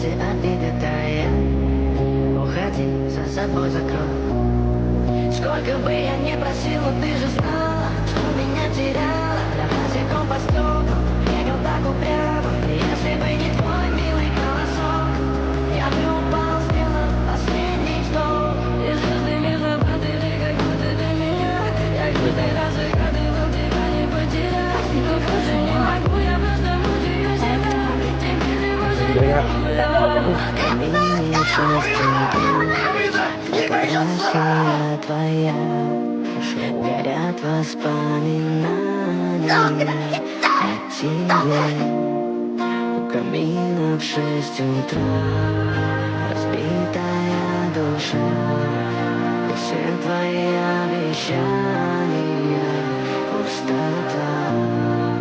Если обид это я, уходи, за собой закрой. Сколько бы я ни просил, но ты же знала, что меня теряла. Я босиком по стеклам бегал так упрямо. Если бы не твой милый голосок, я бы упал, сделал последний вздох. И звездами забытыми, как будто для меня. Я каждый раз загадывал тебя не потерять. Но больше не могу, я просто мучаю себя. Теперь ты больше не умрешь. Камень фотография твоя, горят воспоминания о тебе. У камина в 6 утра разбитая душа, и все твои обещания